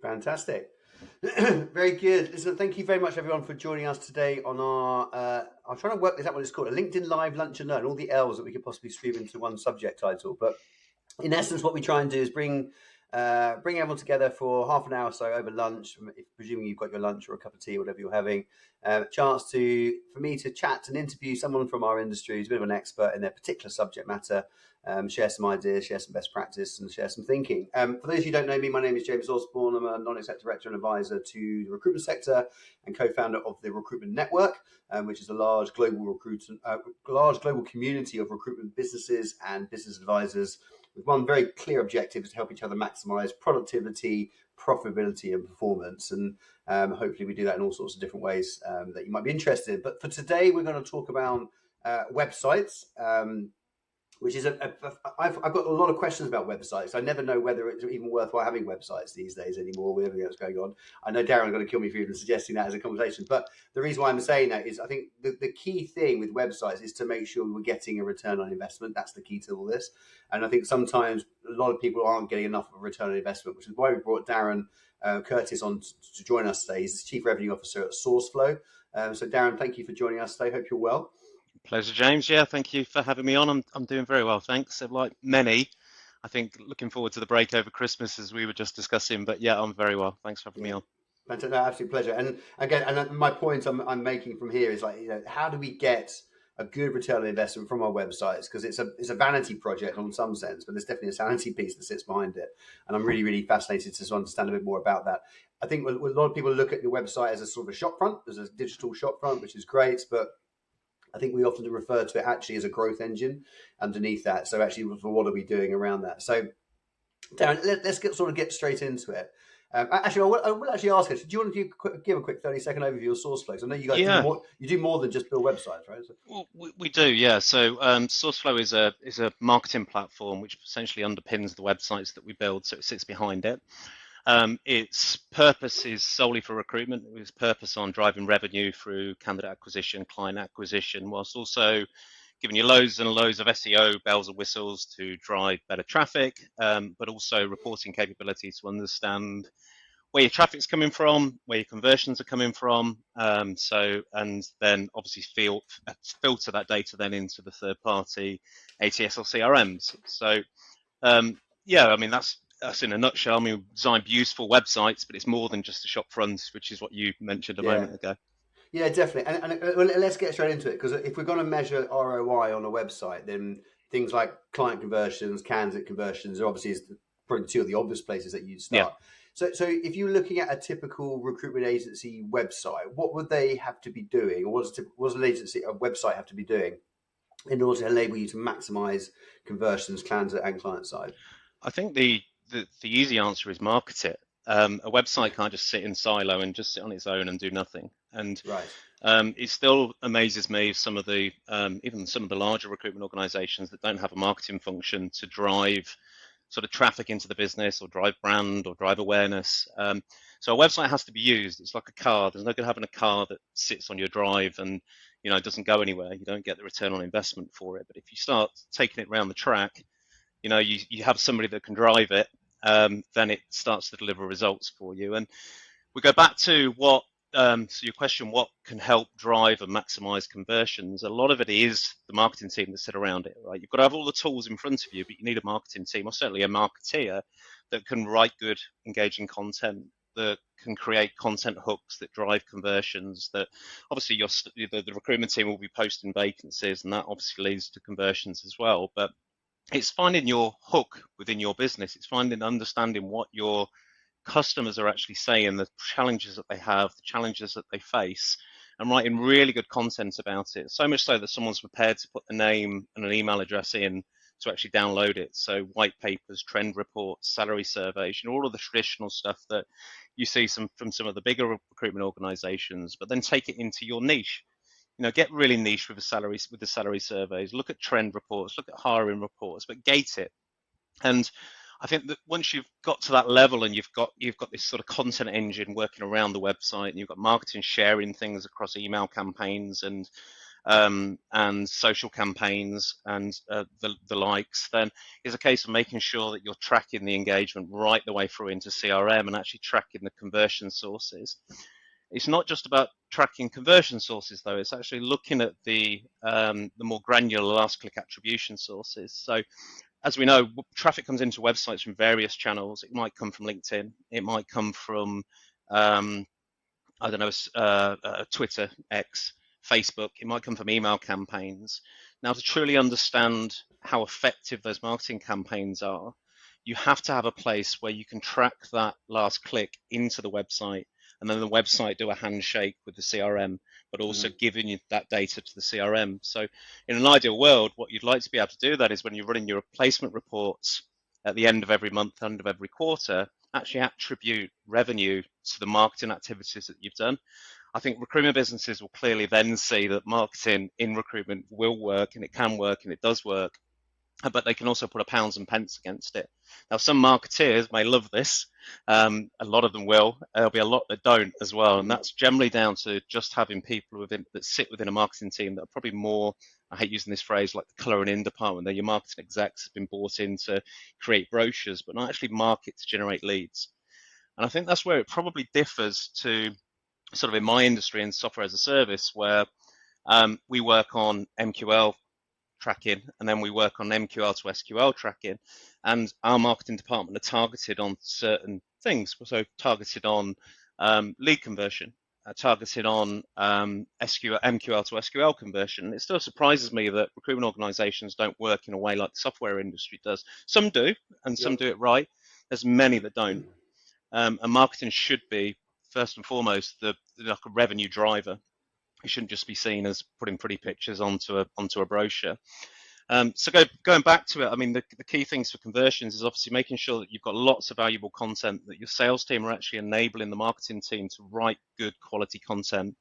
Fantastic. Very good. Listen, thank you very much, everyone, for joining us today on our. I'm trying to work this out what it's called, a LinkedIn Live Lunch and Learn, all the L's that we could possibly stream into one subject title. But in essence, what we try and do is bring everyone together for half an hour or so over lunch, presuming you've got your lunch or a cup of tea or whatever you're having. Chance for me to chat and interview someone from our industry who's a bit of an expert in their particular subject matter, share some ideas, share some best practice, and share some thinking. For those of you who don't know me, my name is James Osborne. I'm a non-exec director and advisor to the recruitment sector and co-founder of the Recruitment Network, which is a large global community of recruitment businesses and business advisors with one very clear objective is to help each other maximize productivity, profitability, and performance. And hopefully we do that in all sorts of different ways that you might be interested in. But for today, we're going to talk about websites, which is I've got a lot of questions about websites. I never know whether it's even worthwhile having websites these days anymore with everything that's going on. I know Darren's going to kill me for even suggesting that as a conversation, but the reason why I'm saying that is I think the key thing with websites is to make sure we're getting a return on investment. That's the key to all this. And I think sometimes a lot of people aren't getting enough of a return on investment, which is why we brought Darren Curtis on to join us today. He's the Chief Revenue Officer at SourceFlow. So Darren, thank you for joining us today. Hope you're well. Pleasure, James. Yeah, thank you for having me on. I'm doing very well, thanks. So like many, I think looking forward to the break over Christmas as we were just discussing. But yeah, I'm very well. Thanks for having me on. Fantastic, no, absolute pleasure. And again, and my point I'm making from here is like, how do we get a good return on investment from our websites? Because it's a vanity project in some sense, but there's definitely a sanity piece that sits behind it. And I'm really, really fascinated to understand a bit more about that. I think a lot of people look at the website as a sort of a shop front, as a digital shop front, which is great, but I think we often refer to it actually as a growth engine underneath that. So actually, what are we doing around that? So Darren, let's get straight into it. Actually, I will actually ask you. Do you want to give a quick 30-second overview of SourceFlow? I know you guys do Yeah, more. You do more than just build websites, right? So, well, we do. Yeah. So SourceFlow is a marketing platform which essentially underpins the websites that we build. So it sits behind it. Its purpose is solely for recruitment. Its purpose on driving revenue through candidate acquisition, client acquisition, whilst also giving you loads and loads of SEO bells and whistles to drive better traffic, but also reporting capability to understand where your traffic's coming from, where your conversions are coming from. And then obviously filter that data then into the third party ATS or CRMs. So yeah, I mean, that's in a nutshell. I mean, we design beautiful websites, but it's more than just a shop front, which is what you mentioned a yeah, moment ago. yeah, definitely. Well, let's get straight into it because if we're going to measure ROI on a website, then things like client conversions, candidate conversions, are obviously is probably two of the obvious places that you Yeah. start. So if you're looking at a typical recruitment agency website, what would they have to be doing, or what does a website have to be doing in order to enable you to maximize conversions, candidate and client side? I think the easy answer is market it. A website can't just sit in silo and just sit on its own and do nothing. And Right. it still amazes me some of the even some of the larger recruitment organizations that don't have a marketing function to drive sort of traffic into the business or drive brand or drive awareness. So a website has to be used. It's like a car. There's no good having a car that sits on your drive and doesn't go anywhere. You don't get the return on investment for it. But if you start taking it around the track, you have somebody that can drive it, then it starts to deliver results for you. And we go back to so your question, what can help drive and maximize conversions? A lot of it is the marketing team that sit around it, right? You've got to have all the tools in front of you, but you need a marketing team, or certainly a marketeer that can write good, engaging content, that can create content hooks that drive conversions. That obviously the recruitment team will be posting vacancies, and that obviously leads to conversions as well. But it's finding your hook within your business. It's understanding what your customers are actually saying, the challenges that they have, the challenges that they face, and writing really good content about it. So much so that someone's prepared to put the name and an email address in to actually download it. So white papers, trend reports, salary surveys, all of the traditional stuff that you see from some of the bigger recruitment organizations, but then take it into your niche. Get really niche with the salary surveys, look at trend reports, look at hiring reports, but gate it. And I think that once you've got to that level and you've got this sort of content engine working around the website, and you've got marketing sharing things across email campaigns and and social campaigns and the likes, then it's a case of making sure that you're tracking the engagement right the way through into CRM and actually tracking the conversion sources. It's not just about tracking conversion sources, though. It's actually looking at the more granular last click attribution sources. So as we know, traffic comes into websites from various channels. It might come from LinkedIn. It might come from I don't know, Twitter, X, Facebook. It might come from email campaigns. Now, to truly understand how effective those marketing campaigns are, you have to have a place where you can track that last click into the website, and then the website do a handshake with the CRM, but also giving you that data to the CRM. So in an ideal world, what you'd like to be able to do that is when you're running your placement reports at the end of every month, end of every quarter, actually attribute revenue to the marketing activities that you've done. I think recruitment businesses will clearly then see that marketing in recruitment will work, and it can work, and it does work, but they can also put a pounds and pence against it. Now, some marketeers may love this. A lot of them will. There'll be a lot that don't as well, and that's generally down to just having people that sit within a marketing team that are probably more, I hate using this phrase, like the colour and in department. They're your marketing execs have been brought in to create brochures, but not actually market to generate leads. And I think that's where it probably differs to sort of in my industry in software as a service, where we work on MQL tracking, and then we work on MQL to SQL tracking, and our marketing department are targeted on certain things. So targeted on lead conversion, targeted on MQL to SQL conversion. It still surprises me that recruitment organizations don't work in a way like the software industry does. Some do, and some do it right. There's many that don't. And marketing should be, first and foremost, like a revenue driver. It shouldn't just be seen as putting pretty pictures onto a brochure. So going back to it, I mean, the key things for conversions is obviously making sure that you've got lots of valuable content, that your sales team are actually enabling the marketing team to write good quality content,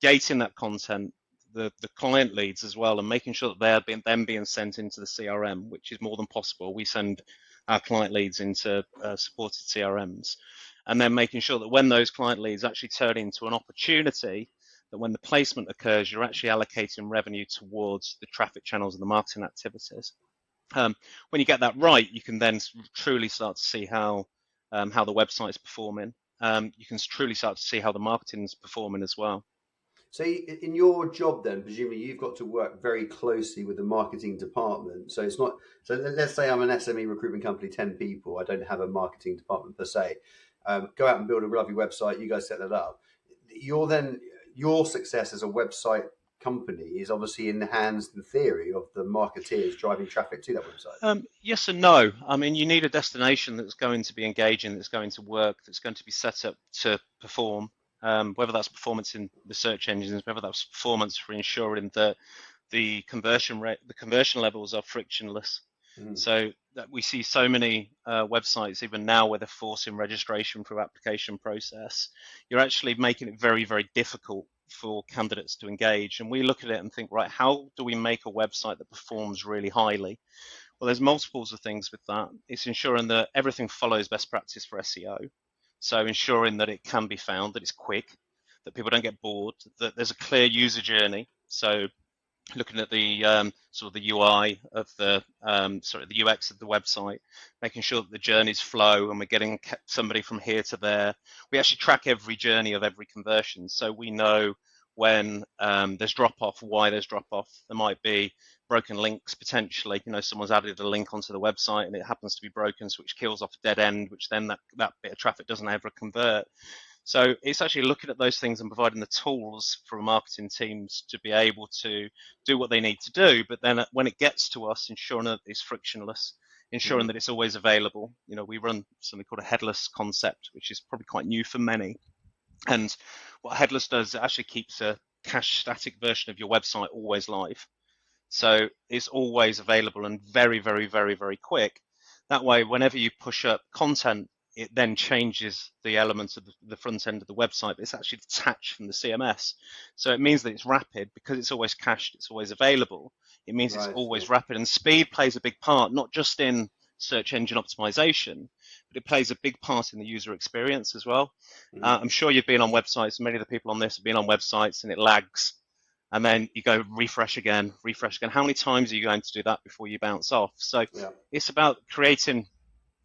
gating that content, the client leads as well, and making sure that they're being sent into the CRM, which is more than possible. We send our client leads into supported CRMs, and then making sure that when those client leads actually turn into an opportunity, that when the placement occurs, you're actually allocating revenue towards the traffic channels and the marketing activities. When you get that right, you can then truly start to see how the website is performing. You can truly start to see how the marketing is performing as well. So in your job then, presumably you've got to work very closely with the marketing department. So it's not, so let's say I'm an SME recruitment company, 10 people. I don't have a marketing department per se. Go out and build a lovely website. You guys set that up. Your success as a website company is obviously in the hands, in theory, of the marketeers driving traffic to that website. Yes and no. I mean, you need a destination that's going to be engaging, that's going to work, that's going to be set up to perform. Whether that's performance in the search engines, whether that's performance for ensuring that the conversion levels are frictionless. So that we see so many websites even now where they're forcing registration through application process. You're actually making it very, very difficult for candidates to engage. And we look at it and think, right, how do we make a website that performs really highly? Well, there's multiples of things with that. It's ensuring that everything follows best practice for SEO. So ensuring that it can be found, that it's quick, that people don't get bored, that there's a clear user journey. So looking at the sort of the UI of the UX of the website, making sure that the journeys flow and we're getting somebody from here to there. We actually track every journey of every conversion, so we know when there's drop off, why there's drop off. There might be broken links potentially. Someone's added a link onto the website and it happens to be broken, so which kills off a dead end, which then that bit of traffic doesn't ever convert. So it's actually looking at those things and providing the tools for marketing teams to be able to do what they need to do. But then when it gets to us, ensuring that it's frictionless, ensuring that it's always available. We run something called a headless concept, which is probably quite new for many. And what headless does, it actually keeps a cache static version of your website always live. So it's always available and very, very, very, very quick. That way, whenever you push up content, it then changes the elements of the front end of the website, but it's actually detached from the CMS. So it means that it's rapid because it's always cached, it's always available. It means it's always rapid, and speed plays a big part, not just in search engine optimization, but it plays a big part in the user experience as well. I'm sure you've been on websites, many of the people on this have been on websites, and it lags. and then you go refresh again, refresh again. How many times are you going to do that before you bounce off? So Yeah. it's about creating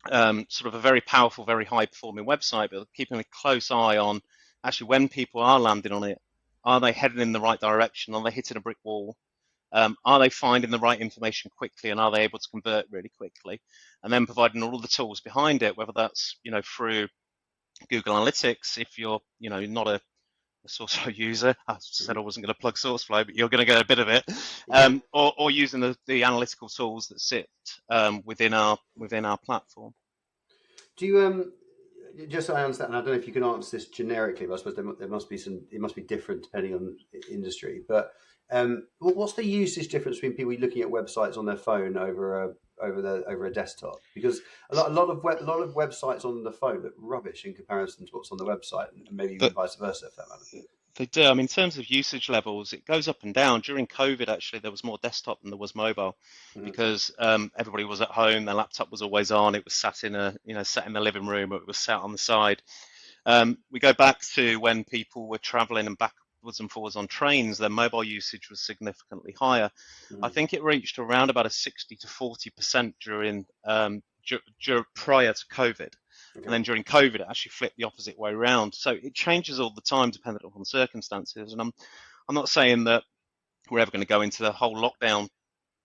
sort of a very powerful, very high performing website, but keeping a close eye on actually when people are landing on it, are they heading in the right direction? Are they hitting a brick wall? Are they finding the right information quickly, and are they able to convert really quickly? And then providing all the tools behind it, whether that's through Google Analytics, if you're not a SourceFlow user. I said I wasn't going to plug SourceFlow, but you're going to get a bit of it. Yeah. Or using the analytical tools that sit within our platform. Do you just so I understand? And I don't know if you can answer this generically, but I suppose there must be some. It must be different depending on industry. But what's the usage difference between people looking at websites on their phone over a desktop? Because a lot of websites on the phone look rubbish in comparison to what's on the website, and maybe even But vice versa, if that matter. they do. I mean, in terms of usage levels, it goes up and down. During COVID, actually, there was more desktop than there was mobile Mm-hmm. because everybody was at home. Their laptop was always on. It was sat in sat in the living room, or it was sat on the side. We go back to when people were traveling and backwards and forwards on trains, their mobile usage was significantly higher. I think it reached around about a 60 to 40% during prior to COVID. And Okay. then during COVID, it actually flipped the opposite way around. So it changes all the time depending upon circumstances. And I'm not saying that we're ever going to go into the whole lockdown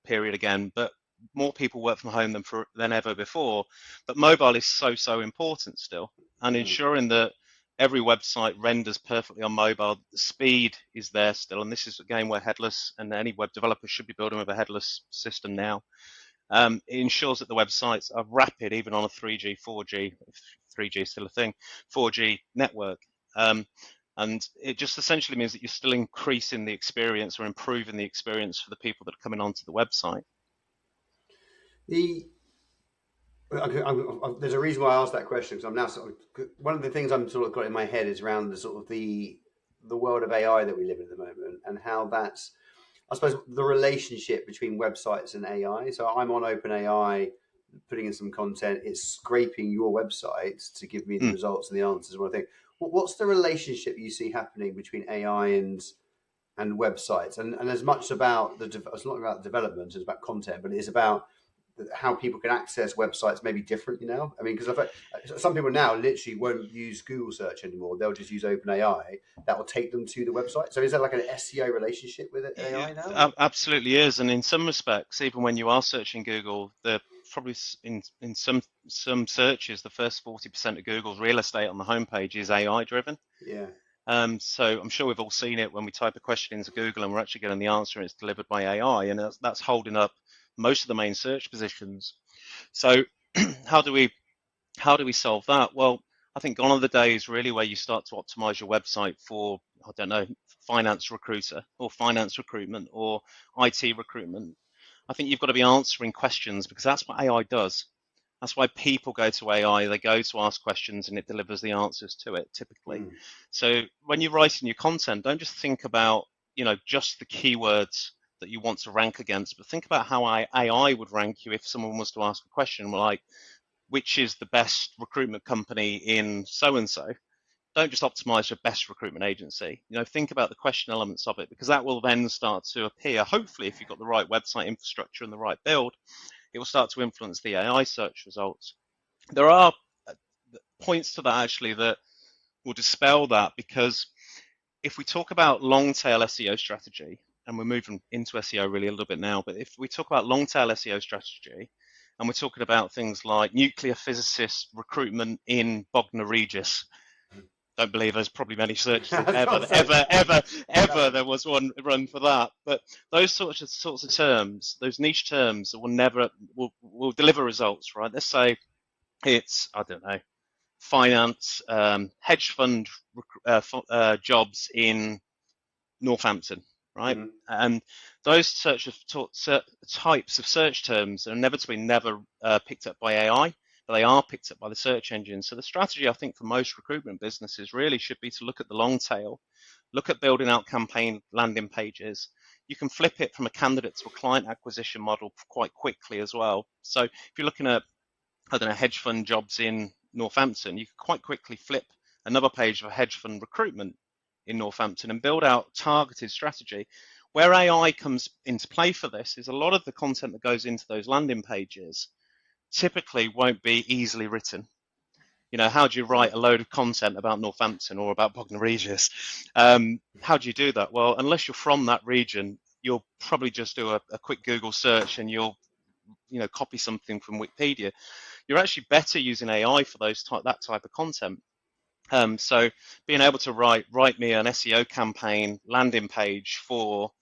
period again, but more people work from home than ever before. But mobile is so important still, and Mm. ensuring that every website renders perfectly on mobile, the speed is there still, and this is again where headless and any web developer should be building with a headless system now. It ensures that the websites are rapid even on a 3G, 4G, if 3G is still a thing, 4G network. And it just essentially means that you're still increasing the experience or improving the experience for the people that are coming onto the website. The there's a reason why I asked that question, because I'm now one of the things I'm sort of got in my head is around the sort of the world of AI that we live in at the moment, and how that's, I suppose, the relationship between websites and AI. So I'm on OpenAI, putting in some content, it's scraping your website to give me the Mm. results and the answers. One thing. What's the relationship you see happening between AI and websites? And as much about it's not about development, it's about content, but it's about how people can access websites maybe differently now. I mean, because some people now literally won't use Google search anymore; they'll just use OpenAI. That will take them to the website. So is that like an SEO relationship with AI It now? Or? absolutely is, and in some respects, even when you are searching Google, the probably in some searches, the first 40% of Google's real estate on the homepage is AI driven. Yeah. So I'm sure we've all seen it when we type a question into Google and we're actually getting the answer and it's delivered by AI, and that's holding up most of the main search positions. So how do we solve that? Well, I think gone are the days really where you start to optimize your website for, I don't know, finance recruiter or finance recruitment or IT recruitment. I think you've got to be answering questions because that's what AI does. That's why people go to AI. They go to ask questions and it delivers the answers to it typically. Mm. So when you're writing your content, don't just think about, just the keywords that you want to rank against, but think about how AI would rank you if someone was to ask a question like, which is the best recruitment company in so and so. Don't just optimize your best recruitment agency. Think about the question elements of it, because that will then start to appear. Hopefully, if you've got the right website infrastructure and the right build, it will start to influence the AI search results. There are points to that actually that will dispel that, because if we talk about long tail SEO strategy, and we're moving into SEO really a little bit now, but if we talk about long tail SEO strategy, and we're talking about things like nuclear physicist recruitment in Bognor Regis, don't believe there's probably many searches if ever there was one run for that. But those sorts of terms, those niche terms that will deliver results, right? Let's say it's, I don't know, finance, hedge fund jobs in Northampton, right? Mm-hmm. And those types of search terms are inevitably never picked up by AI, but they are picked up by the search engine. So the strategy, I think, for most recruitment businesses really should be to look at the long tail, look at building out campaign landing pages. You can flip it from a candidate to a client acquisition model quite quickly as well. So if you're looking at, I don't know, hedge fund jobs in Northampton, you can quite quickly flip another page of hedge fund recruitment in Northampton and build out targeted strategy. Where AI comes into play for this is a lot of the content that goes into those landing pages typically won't be easily written. You know, how do you write a load of content about Northampton or about Bognor Regis? How do you do that? Well, unless you're from that region, you'll probably just do a quick Google search and you'll, copy something from Wikipedia. You're actually better using AI for that type of content. So being able to write me an SEO campaign landing page for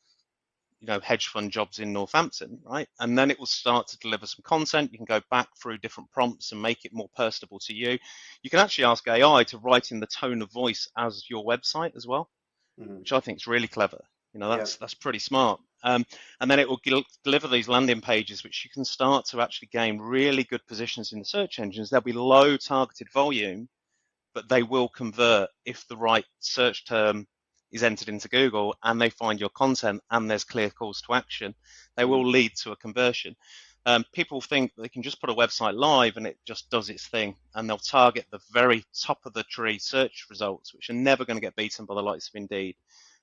hedge fund jobs in Northampton, right? And then it will start to deliver some content. You can go back through different prompts and make it more personable to you. You can actually ask AI to write in the tone of voice as your website as well, which I think is really clever. That's pretty smart. And then it will deliver these landing pages, which you can start to actually gain really good positions in the search engines. There'll be low targeted volume, but they will convert if the right search term is entered into Google and they find your content and there's clear calls to action. They will lead to a conversion. People think they can just put a website live and it just does its thing, and they'll target the very top of the tree search results, which are never going to get beaten by the likes of Indeed.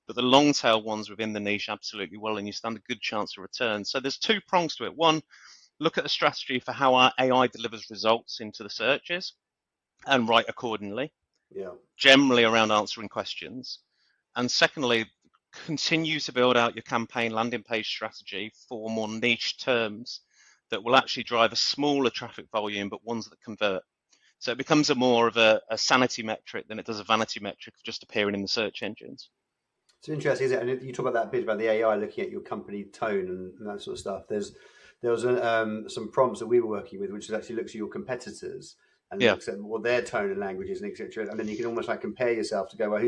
But the long tail ones within the niche absolutely will, and you stand a good chance of return. So there's two prongs to it. One, look at a strategy for how our AI delivers results into the searches and write accordingly, generally around answering questions. And secondly, continue to build out your campaign landing page strategy for more niche terms that will actually drive a smaller traffic volume, but ones that convert. So it becomes more of a sanity metric than it does a vanity metric of just appearing in the search engines. It's interesting, isn't it? And you talk about that bit about the AI looking at your company tone and that sort of stuff. There was some prompts that we were working with, which actually looks at your competitors and looks at what their tone and language is, and etc. And then you can almost like compare yourself to go, well,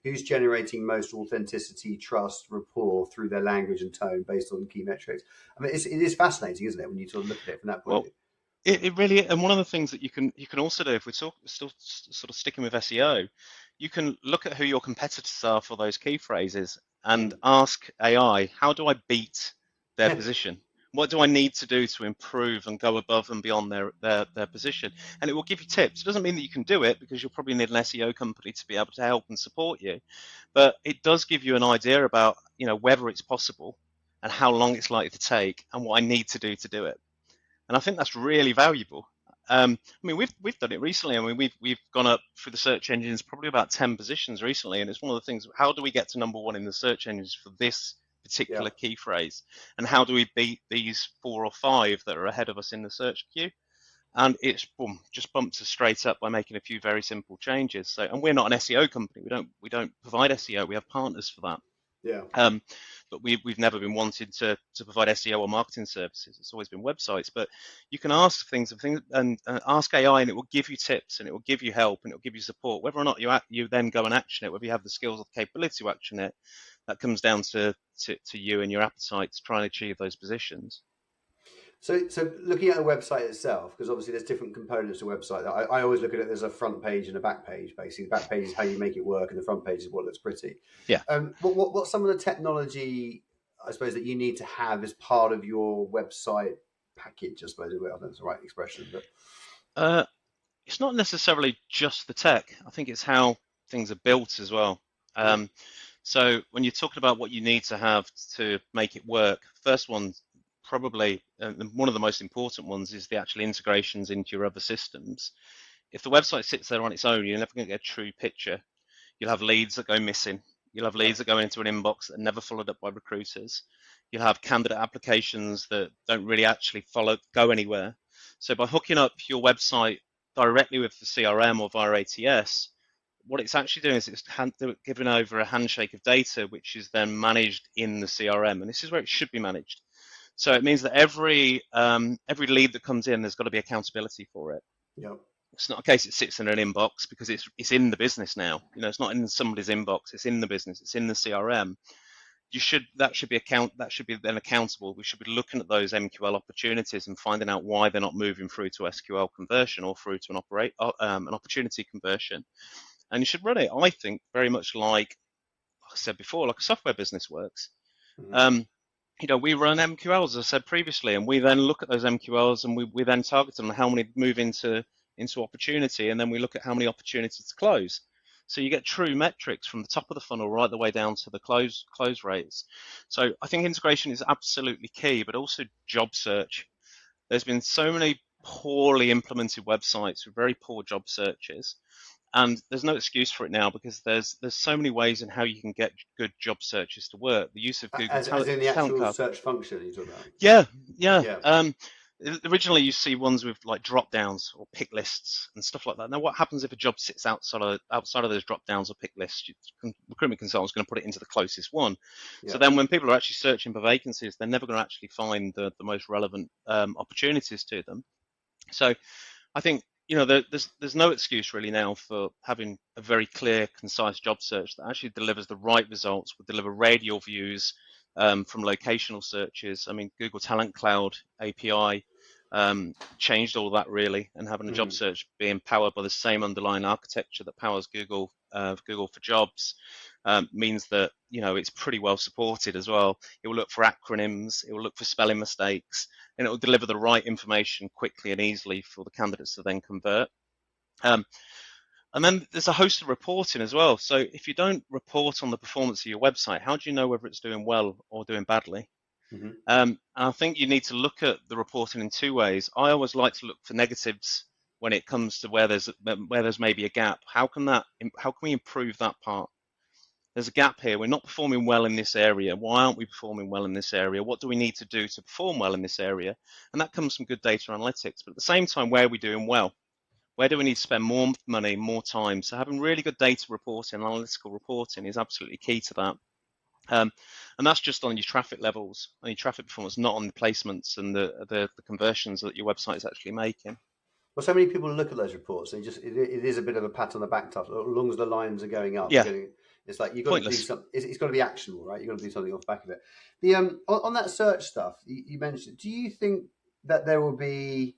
who's generating most authenticity, trust, rapport through their language and tone based on key metrics. I mean, it is fascinating, isn't it, when you sort of look at it from that point of view? It really, and one of the things that you can also do, if we're still sort of sticking with SEO, you can look at who your competitors are for those key phrases and ask AI, how do I beat their position? What do I need to do to improve and go above and beyond their position? And it will give you tips. It doesn't mean that you can do it, because you'll probably need an SEO company to be able to help and support you. But it does give you an idea about, whether it's possible and how long it's likely to take and what I need to do it. And I think that's really valuable. I mean, we've done it recently. I mean, we've gone up through the search engines probably about 10 positions recently, and it's one of the things. How do we get to number one in the search engines for this particular key phrase, and how do we beat these 4 or 5 that are ahead of us in the search queue? And it's just bumps us straight up by making a few very simple changes. So, and we're not an SEO company. We don't provide SEO. We have partners for that. But we've never been wanted to provide SEO or marketing services. It's always been websites. But you can ask things and ask AI, and it will give you tips, and it will give you help, and it will give you support. Whether or not you then go and action it, whether you have the skills or the capability to action it, that comes down to you and your appetite to try and achieve those positions. So looking at the website itself, because obviously there's different components to a website. I always look at it, there's a front page and a back page, basically. The back page is how you make it work, and the front page is what looks pretty. Yeah. What's some of the technology, I suppose, that you need to have as part of your website package, I suppose, I don't know if that's the right expression, but it's not necessarily just the tech. I think it's how things are built as well. So when you're talking about what you need to have to make it work, first one, probably one of the most important ones, is the actual integrations into your other systems. If the website sits there on its own, you're never going to get a true picture. You'll have leads that go missing. You'll have leads that go into an inbox that are never followed up by recruiters. You'll have candidate applications that don't really actually go anywhere. So by hooking up your website directly with the CRM or via ATS, what it's actually doing is it's giving over a handshake of data, which is then managed in the CRM. And this is where it should be managed. So it means that every lead that comes in, there's got to be accountability for it. It's not a case it sits in an inbox, because it's in the business now. It's not in somebody's inbox. It's in the business. It's in the CRM. That should be then accountable. We should be looking at those MQL opportunities and finding out why they're not moving through to SQL conversion or through to an opportunity conversion. And you should run it, I think, very much like I said before, like a software business works. We run MQLs, as I said previously, and we then look at those MQLs and we then target them, how many move into opportunity, and then we look at how many opportunities to close. So you get true metrics from the top of the funnel right the way down to the close rates. So I think integration is absolutely key, but also job search. There's been so many poorly implemented websites with very poor job searches, and there's no excuse for it now because there's so many ways in how you can get good job searches to work. The use of Google As in the Talent actual Cloud. search function you talk about. Yeah, yeah. Yeah. Originally, you see ones with like drop downs or pick lists and stuff like that. Now, what happens if a job sits outside of those drop downs or pick lists? Recruitment consultant's going to put it into the closest one. So Yeah. then, when people are actually searching for vacancies, they're never going to actually find the most relevant opportunities to them. So I think there's no excuse really now for having a very clear, concise job search that actually delivers the right results, will deliver radial views from locational searches. I mean, Google Talent Cloud API changed all that really, and having a job Mm. search being powered by the same underlying architecture that powers Google for Jobs means that it's pretty well supported as well. It will look for acronyms, it will look for spelling mistakes, and it will deliver the right information quickly and easily for the candidates to then convert. And then there's a host of reporting as well. So if you don't report on the performance of your website, how do you know whether it's doing well or doing badly? Mm-hmm. And I think you need to look at the reporting in two ways. I always like to look for negatives when it comes to where there's maybe a gap. How can we improve that part? There's a gap here. We're not performing well in this area. Why aren't we performing well in this area? What do we need to do to perform well in this area? And that comes from good data analytics. But at the same time, where are we doing well? Where do we need to spend more money, more time? So having really good data reporting, analytical reporting is absolutely key to that. And that's just on your traffic levels, on your traffic performance, not on the placements and the conversions that your website is actually making. Well, so many people look at those reports and it is a bit of a pat on the back stuff. As long as the lines are going up, Yeah, it's like you've got to do pointless. something. It's got to be actionable, right? You've got to do something off the back of it. The on that search stuff you mentioned, do you think that there will be?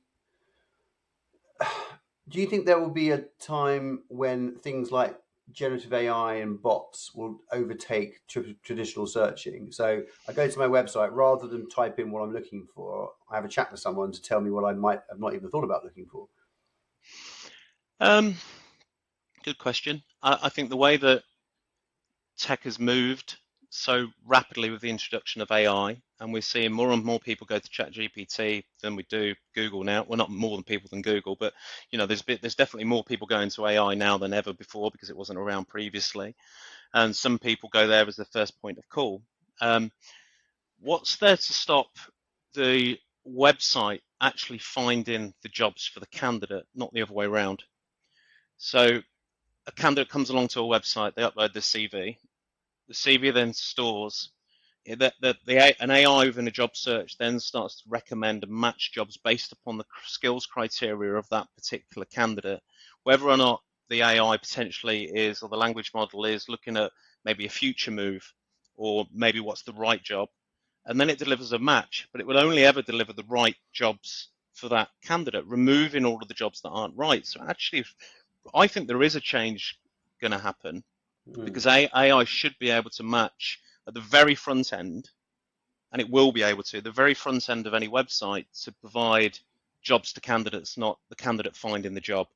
Do you think there will be a time when things like generative AI and bots will overtake traditional searching? So I go to my website, rather than type in what I'm looking for, I have a chat with someone to tell me what I might have not even thought about looking for. Um, Good question. I think the way that tech has moved so rapidly with the introduction of AI, and we're seeing more and more people go to ChatGPT than we do Google now. Well, not more than people than Google, but there's definitely more people going to AI now than ever before because it wasn't around previously, and some people go there as the first point of call. What's there to stop the website actually finding the jobs for the candidate, not the other way around? So a candidate comes along to a website, they upload their CV. The CV then stores an AI within a job search then starts to recommend and match jobs based upon the skills criteria of that particular candidate, whether or not the AI potentially is, or the language model is looking at maybe a future move, or maybe what's the right job, and then it delivers a match, but it will only ever deliver the right jobs for that candidate, removing all of the jobs that aren't right. So actually, I think there is a change going to happen Mm. because AI should be able to match at the very front end, and it will be able to, the very front end of any website to provide jobs to candidates, not the candidate finding the job.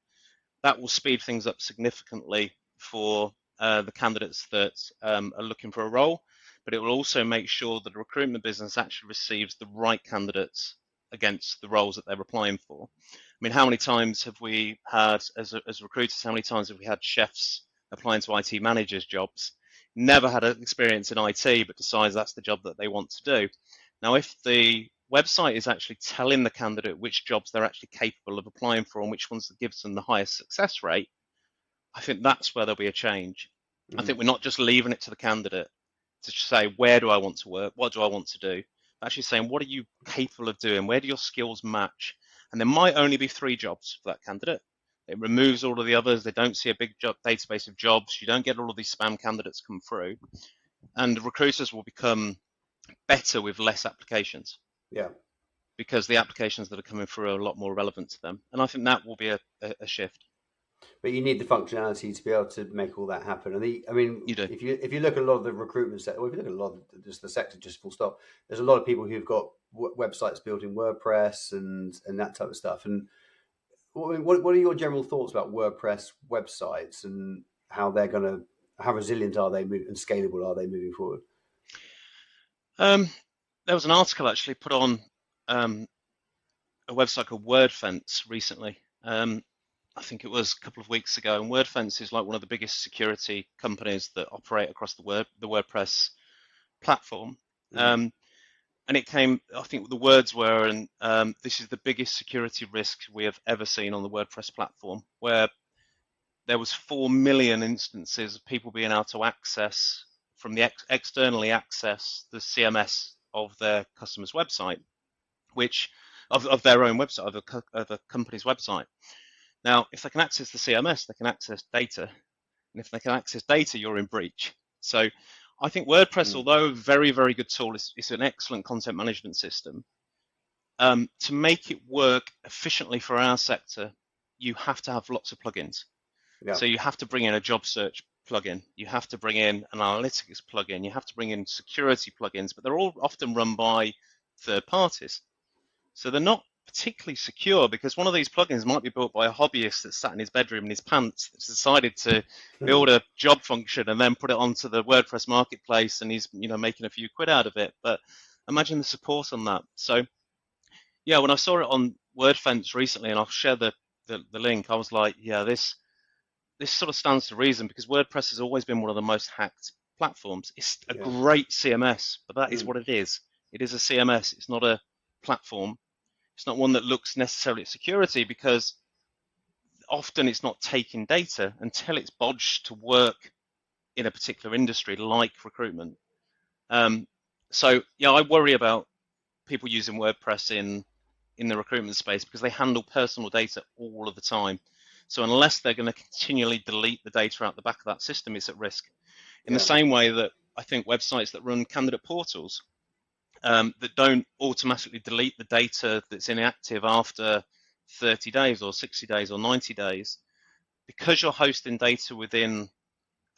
That will speed things up significantly for the candidates that are looking for a role, but it will also make sure that the recruitment business actually receives the right candidates against the roles that they're applying for. I mean, how many times have we had, as recruiters, how many times have we had chefs applying to IT managers' jobs, never had an experience in IT, but decides that's the job that they want to do? Now, if the website is actually telling the candidate which jobs they're actually capable of applying for and which ones that gives them the highest success rate, I think that's where there'll be a change. I Mm. think we're not just leaving it to the candidate to say, where do I want to work? What do I want to do? But actually saying, what are you capable of doing? Where do your skills match? And there might only be 3 jobs for that candidate. It removes all of the others. They don't see a big job database of jobs. You don't get all of these spam candidates come through. And recruiters will become better with less applications Yeah. because the applications that are coming through are a lot more relevant to them. And I think that will be a shift. But you need the functionality to be able to make all that happen. And I mean, You do. if you look at a lot of the recruitment sector, or if you look at a lot of just the sector, just full stop, there's a lot of people who've got websites built in WordPress and that type of stuff. And what are your general thoughts about WordPress websites, and how they're going to, how resilient are they and scalable are they moving forward? Um, there was an article actually put on um, a website called WordFence recently. I think it was a couple of weeks ago, and WordFence is like one of the biggest security companies that operate across the WordPress platform. Mm-hmm. And it came, I think the words were, and this is the biggest security risk we have ever seen on the WordPress platform, where there was 4 million instances of people being able to access from the externally access the CMS of their customer's website, which of their own website, of a company's website. Now, if they can access the CMS, they can access data, and if they can access data, you're in breach. So I think WordPress, Mm. although a very, very good tool, is an excellent content management system. To make it work efficiently for our sector, you have to have lots of plugins. Yeah. So you have to bring in a job search plugin, you have to bring in an analytics plugin, you have to bring in security plugins, but they're all often run by third parties. So they're not particularly secure because one of these plugins might be built by a hobbyist that sat in his bedroom in his pants that's decided to build a job function and then put it onto the WordPress marketplace, and he's making a few quid out of it. But imagine the support on that. So yeah, when I saw it on WordFence recently, and I'll share the link, I was like, yeah, this sort of stands to reason because WordPress has always been one of the most hacked platforms. It's a Yeah. great CMS, but that is Mm. what it is. It is a CMS. It's not a platform. It's not one that looks necessarily at security because often it's not taking data until it's bodged to work in a particular industry like recruitment. Um, so yeah, I worry about people using WordPress in the recruitment space because they handle personal data all of the time. So unless they're going to continually delete the data out the back of that system, it's at risk. In the Yeah. same way that I think websites that run candidate portals that don't automatically delete the data that's inactive after 30 days or 60 days or 90 days, because you're hosting data within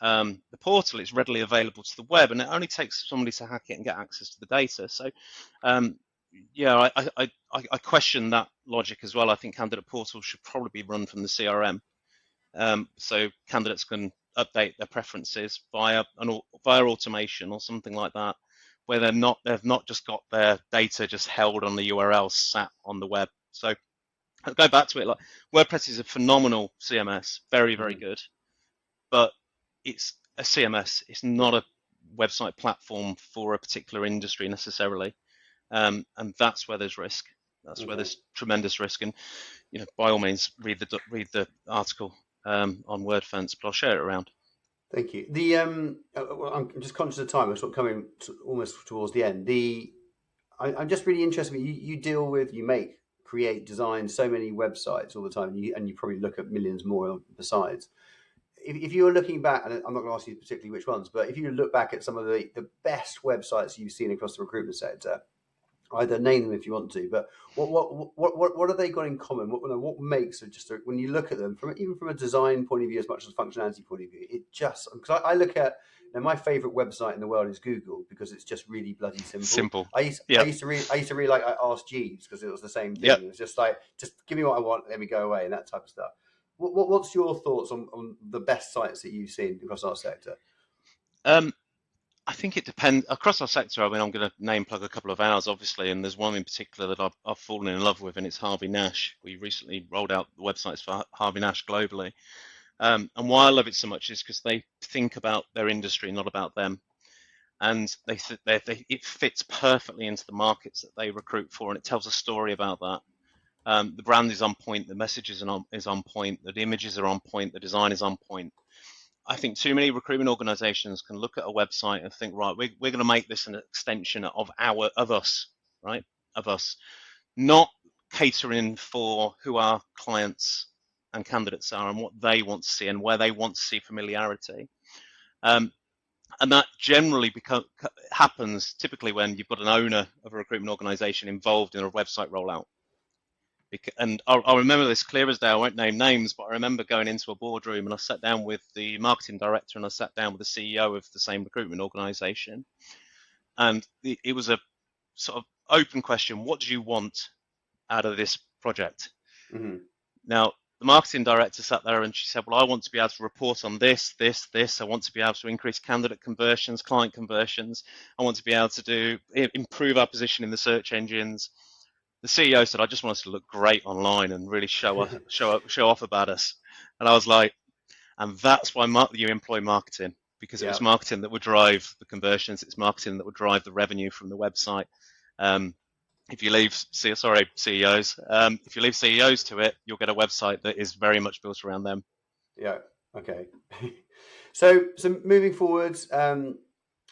the portal, it's readily available to the web, and it only takes somebody to hack it and get access to the data. So, yeah, I question that logic as well. I think candidate portals should probably be run from the CRM, so candidates can update their preferences via automation or something like that, where they've not just got their data just held on the URL sat on the web. So I'll go back to it. Like WordPress is a phenomenal CMS, very, very Mm. good, but it's a CMS. It's Yeah. not a website platform for a particular industry necessarily, and that's where there's risk. That's where Okay. there's tremendous risk. And by all means, read the article on WordFence, but I'll share it around. Thank you. Well, I'm just conscious of time. We're sort of coming almost towards the end. I'm just really interested. You deal with, you make, create, design so many websites all the time, and you probably look at millions more besides. If you were looking back, and I'm not going to ask you particularly which ones, but if you look back at some of the best websites you've seen across the recruitment sector, either name them if you want to, but what have they got in common? What makes it just when you look at them from even from a design point of view as much as a functionality point of view, it just because I look at my favorite website in the world is Google because it's just really bloody simple. Simple. I Yep. used to really like I Asked Jeeves because it was the same thing. Yep. It was just like just give me what I want, let me go away, and that type of stuff. What's your thoughts on the best sites that you've seen across our sector? Um, I think it depends across our sector. I mean, I'm going to name plug a couple of ours, obviously, and there's one in particular that I've fallen in love with, and it's Harvey Nash. We recently rolled out the websites for Harvey Nash globally, and why I love it so much is because they think about their industry, not about them, and it fits perfectly into the markets that they recruit for, and it tells a story about that. The brand is on point, the message is on point, the images are on point, the design is on point. I think too many recruitment organizations can look at a website and think, right, we're going to make this an extension of us, right? Of us, not catering for who our clients and candidates are and what they want to see and where they want to see familiarity. Um, and that generally happens typically when you've got an owner of a recruitment organization involved in a website rollout. And I remember this clear as day. I won't name names, but I remember going into a boardroom and I sat down with the marketing director and I sat down with the CEO of the same recruitment organization. And it was a sort of open question. What do you want out of this project? Mm-hmm. Now, the marketing director sat there and she said, well, I want to be able to report on this, this, this. I want to be able to increase candidate conversions, client conversions. I want to be able to improve our position in the search engines. The CEO said, I just want us to look great online and really show off about us. And I was like, and that's why you employ marketing, because it was marketing that would drive the conversions. It's marketing that would drive the revenue from the website. If you leave CEOs, if you leave CEOs to it, you'll get a website that is very much built around them. Yeah. Okay. So moving forwards,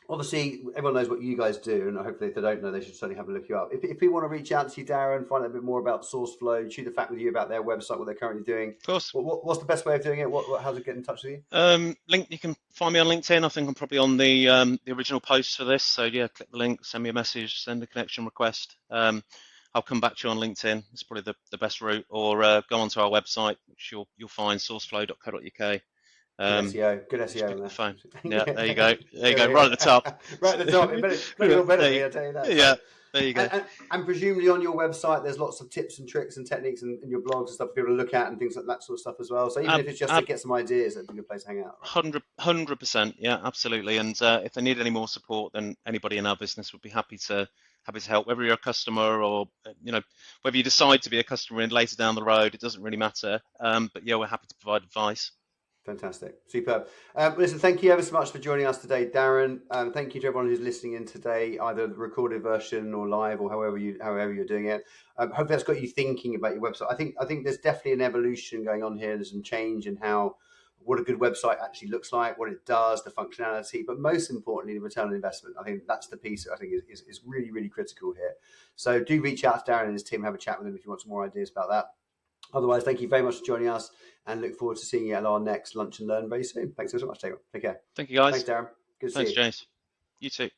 obviously everyone knows what you guys do, and hopefully if they don't know, they should certainly have a look you up. If people want to reach out to you, Darren, find out a bit more about SourceFlow, chew the fat with you about their website, what they're currently doing, of course, what's the best way of doing it? How to get in touch with you? You can find me on LinkedIn. I think I'm probably on the original post for this. So yeah, click the link, send me a message, send a connection request. I'll come back to you on LinkedIn. It's probably the best route, or go onto our website, which you'll find sourceflow.co.uk. Good SEO. Good Just SEO pick on up the there. phone. Yeah, there you go. There you go. Right at the top. Right at the top. Plenty more better me, I'll tell you that. Yeah, there you go. And presumably on your website, there's lots of tips and tricks and techniques and your blogs and stuff for people to look at and things like that sort of stuff as well. So even if it's just to get some ideas, that's a good place to hang out. Right? 100%. Yeah, absolutely. And if they need any more support, then anybody in our business would be happy to help. Whether you're a customer or whether you decide to be a customer later down the road, it doesn't really matter. But yeah, we're happy to provide advice. Fantastic. Superb. Listen, thank you ever so much for joining us today, Darren. Thank you to everyone who's listening in today, either the recorded version or live or however you're doing it. Hopefully that's got you thinking about your website. I think there's definitely an evolution going on here. There's some change in what a good website actually looks like, what it does, the functionality, but most importantly, the return on investment. I think that's the piece that I think is really, really critical here. So do reach out to Darren and his team, have a chat with him if you want some more ideas about that. Otherwise, thank you very much for joining us and look forward to seeing you at our next Lunch and Learn very soon. Thanks so much, Taylor. Take care. Thank you, guys. Thanks, Darren. Good to see you. Thanks, James. You too.